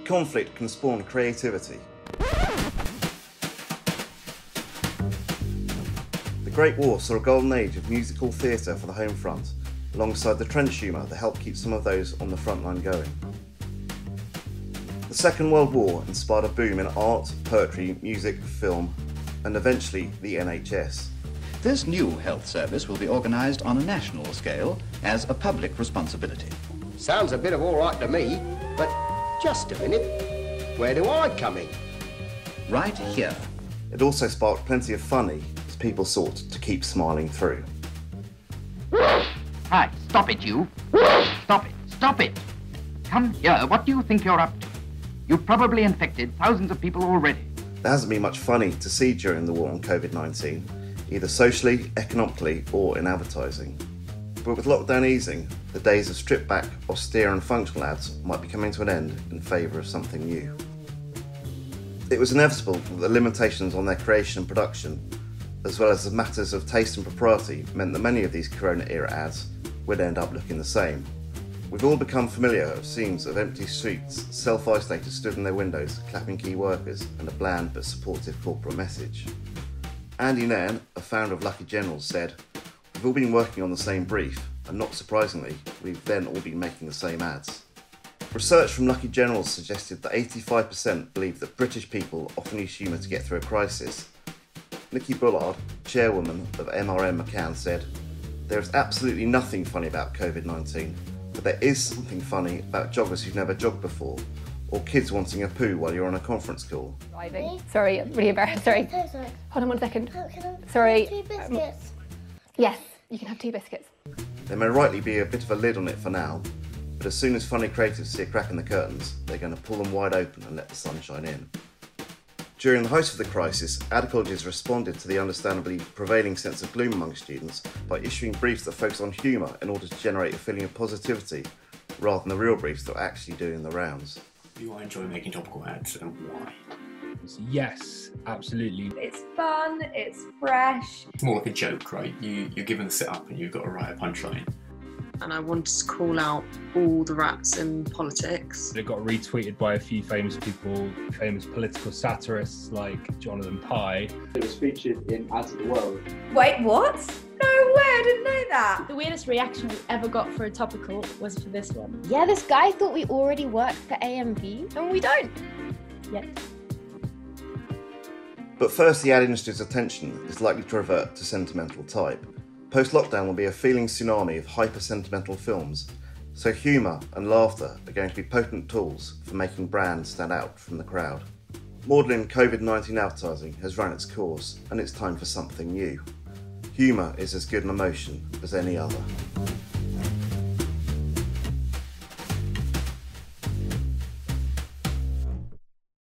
Conflict can spawn creativity. The Great War saw a golden age of musical theatre for the home front, alongside the trench humour that helped keep some of those on the front line going. The Second World War inspired a boom in art, poetry, music, film, and eventually the NHS. This new health service will be organised on a national scale as a public responsibility. Sounds a bit of all right to me, but just a minute. Where do I come in? Right here. It also sparked plenty of funny as people sought to keep smiling through. Right, stop it, you. Stop it, stop it. Come here, what do you think you're up to? You've probably infected thousands of people already. There hasn't been much funny to see during the war on COVID-19, either socially, economically, or in advertising. But with lockdown easing, the days of stripped back, austere and functional ads might be coming to an end in favour of something new. It was inevitable that the limitations on their creation and production, as well as the matters of taste and propriety, meant that many of these Corona-era ads would end up looking the same. We've all become familiar of scenes of empty streets, self-isolated stood in their windows, clapping key workers, and a bland but supportive corporate message. Andy Nairn, a founder of Lucky Generals, said, "We've all been working on the same brief, and not surprisingly, we've then all been making the same ads." Research from Lucky Generals suggested that 85% believe that British people often use humour to get through a crisis. Nikki Bullard, chairwoman of MRM McCann, said, "There is absolutely nothing funny about COVID-19, but there is something funny about joggers who've never jogged before, or kids wanting a poo while you're on a conference call." Driving. Sorry, really embarrassed. Sorry. Hold on 1 second. Sorry. 2 biscuits? Yes, you can have 2 biscuits. There may rightly be a bit of a lid on it for now, but as soon as funny creatives see a crack in the curtains, they're going to pull them wide open and let the sunshine in. During the height of the crisis, ad colleges responded to the understandably prevailing sense of gloom among students by issuing briefs that focus on humour in order to generate a feeling of positivity, rather than the real briefs that are actually doing the rounds. Do I enjoy making topical ads, and why? Yes, absolutely. It's fun, it's fresh. It's more like a joke, right? You're given the setup and you've got to write a punchline. And I wanted to call out all the rats in politics. It got retweeted by a few famous people, famous political satirists like Jonathan Pye. It was featured in Ads of the World. Wait, what? No way, I didn't know that. The weirdest reaction we ever got for a topical was for this one. Yeah, this guy thought we already worked for AMV, and we don't. Yet. But first, the ad industry's attention is likely to revert to sentimental type. Post-lockdown will be a feeling tsunami of hyper-sentimental films, so humour and laughter are going to be potent tools for making brands stand out from the crowd. Maudlin COVID-19 advertising has run its course, and it's time for something new. Humour is as good an emotion as any other.